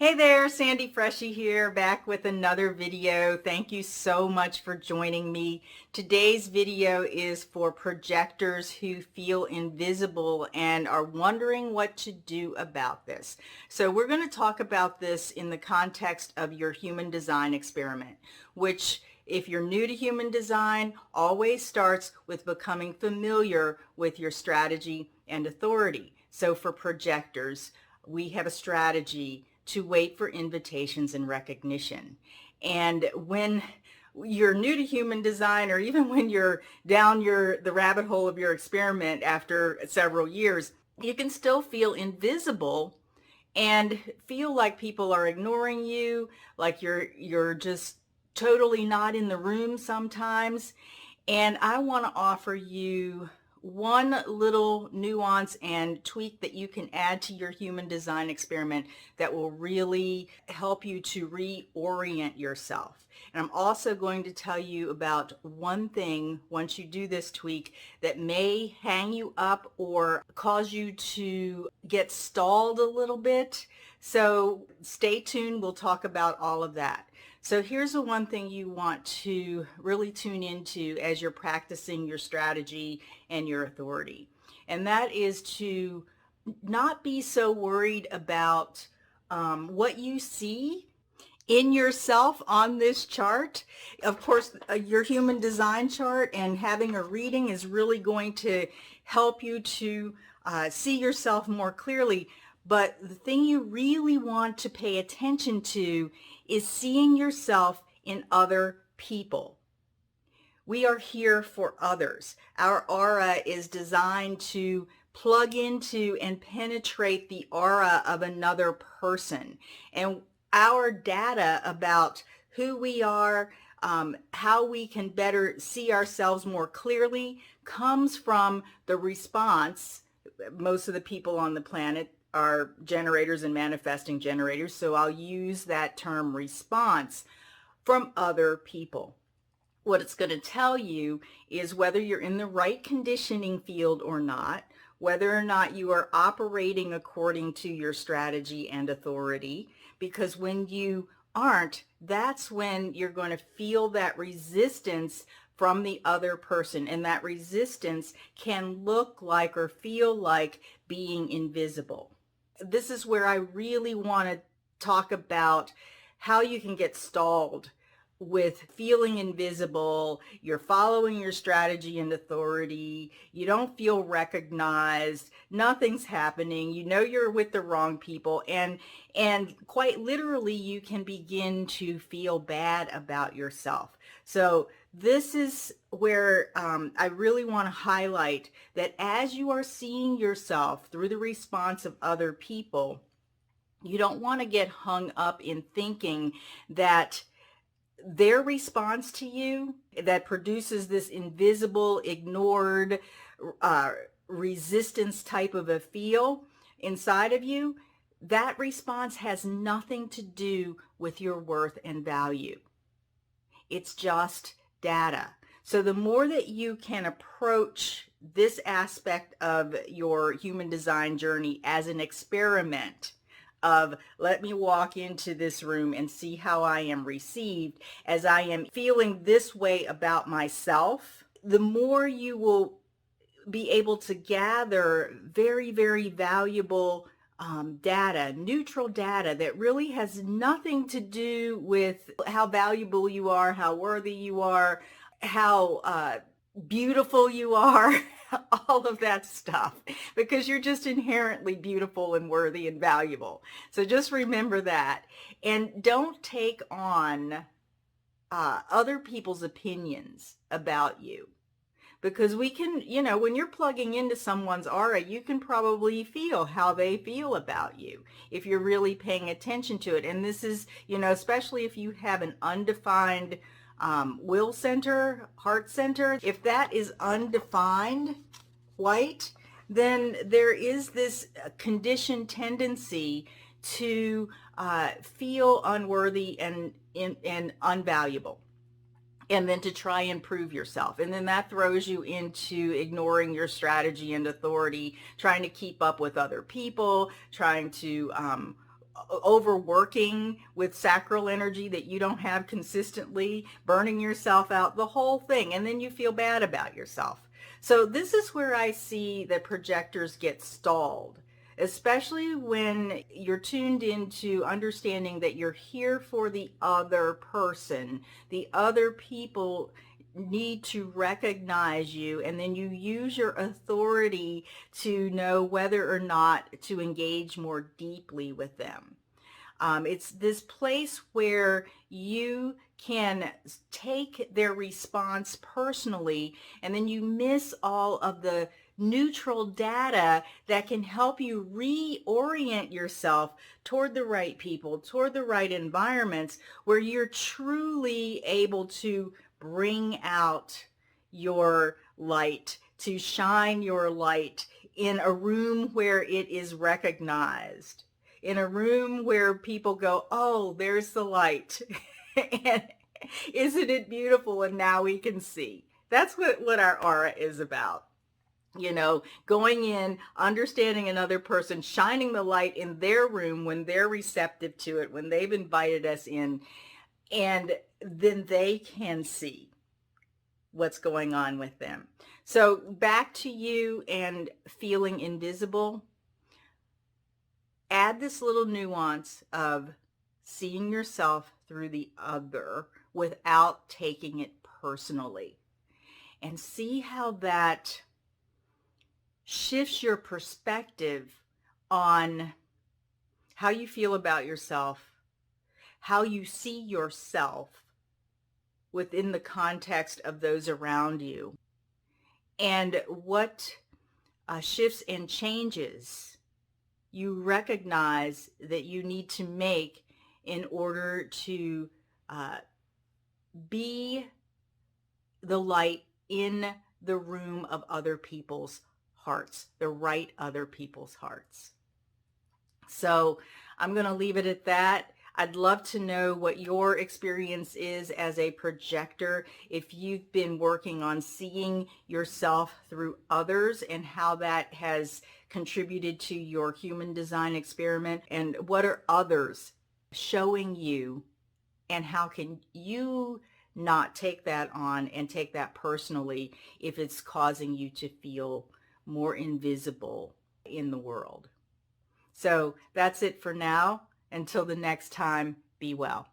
Hey there, Sandy Freshy here, back with another video. Thank you so much for joining me. Today's video is for projectors who feel invisible and are wondering what to do about this. So we're going to talk about this in the context of your human design experiment, which, if you're new to human design, always starts with becoming familiar with your strategy and authority. So for projectors, we have a strategy to wait for invitations and recognition. And when you're new to human design, or even when you're down the rabbit hole of your experiment after several years, you can still feel invisible and feel like people are ignoring you, like you're just totally not in the room sometimes. And I want to offer you one little nuance and tweak that you can add to your human design experiment that will really help you to reorient yourself. And I'm also going to tell you about one thing, once you do this tweak, that may hang you up or cause you to get stalled a little bit. So stay tuned. We'll talk about all of that. So here's the one thing you want to really tune into as you're practicing your strategy and your authority. And that is to not be so worried about what you see in yourself on this chart. Of course, your human design chart and having a reading is really going to help you to see yourself more clearly. But the thing you really want to pay attention to is seeing yourself in other people. We are here for others. Our aura is designed to plug into and penetrate the aura of another person. And our data about who we are, how we can better see ourselves more clearly, comes from the response. Most of the people on the planet are generators and manifesting generators, so I'll use that term response from other people. What it's going to tell you is whether you're in the right conditioning field or not, whether or not you are operating according to your strategy and authority, because when you aren't, that's when you're going to feel that resistance from the other person, and that resistance can look like or feel like being invisible. This is where I really want to talk about how you can get stalled with feeling invisible. You're following your strategy and authority. You don't feel recognized. Nothing's happening. You know you're with the wrong people. And quite literally, you can begin to feel bad about yourself. So this is where I really want to highlight that as you are seeing yourself through the response of other people, you don't want to get hung up in thinking that their response to you that produces this invisible, ignored, resistance type of a feel inside of you, that response has nothing to do with your worth and value. It's just data. So the more that you can approach this aspect of your human design journey as an experiment of, let me walk into this room and see how I am received as I am feeling this way about myself, the more you will be able to gather very, very valuable data, neutral data that really has nothing to do with how valuable you are, how worthy you are, how beautiful you are, all of that stuff, because you're just inherently beautiful and worthy and valuable. So just remember that. And don't take on other people's opinions about you. Because we can, when you're plugging into someone's aura, you can probably feel how they feel about you if you're really paying attention to it. And this is, especially if you have an undefined will center, heart center, if that is undefined, white, then there is this conditioned tendency to feel unworthy and unvaluable, and then to try and prove yourself. And then that throws you into ignoring your strategy and authority, trying to keep up with other people, trying to overworking with sacral energy that you don't have consistently, burning yourself out, the whole thing, and then you feel bad about yourself. So this is where I see that projectors get stalled, especially when you're tuned into understanding that you're here for the other person. The other people need to recognize you, and then you use your authority to know whether or not to engage more deeply with them. It's this place where you can take their response personally, and then you miss all of the neutral data that can help you reorient yourself toward the right people, toward the right environments, where you're truly able to bring out your light, to shine your light in a room where it is recognized, in a room where people go, oh, there's the light. And isn't it beautiful? And now we can see. That's what our aura is about. You know, going in, understanding another person, shining the light in their room when they're receptive to it, when they've invited us in, and then they can see what's going on with them. So back to you and feeling invisible. Add this little nuance of seeing yourself through the other without taking it personally, and see how that shifts your perspective on how you feel about yourself, how you see yourself within the context of those around you, and what shifts and changes you recognize that you need to make in order to be the light in the room of other people's hearts, the right other people's hearts. So I'm going to leave it at that. I'd love to know what your experience is as a projector, if you've been working on seeing yourself through others and how that has contributed to your human design experiment, and what are others showing you, and how can you not take that on and take that personally if it's causing you to feel more invisible in the world. So that's it for now. Until the next time, be well.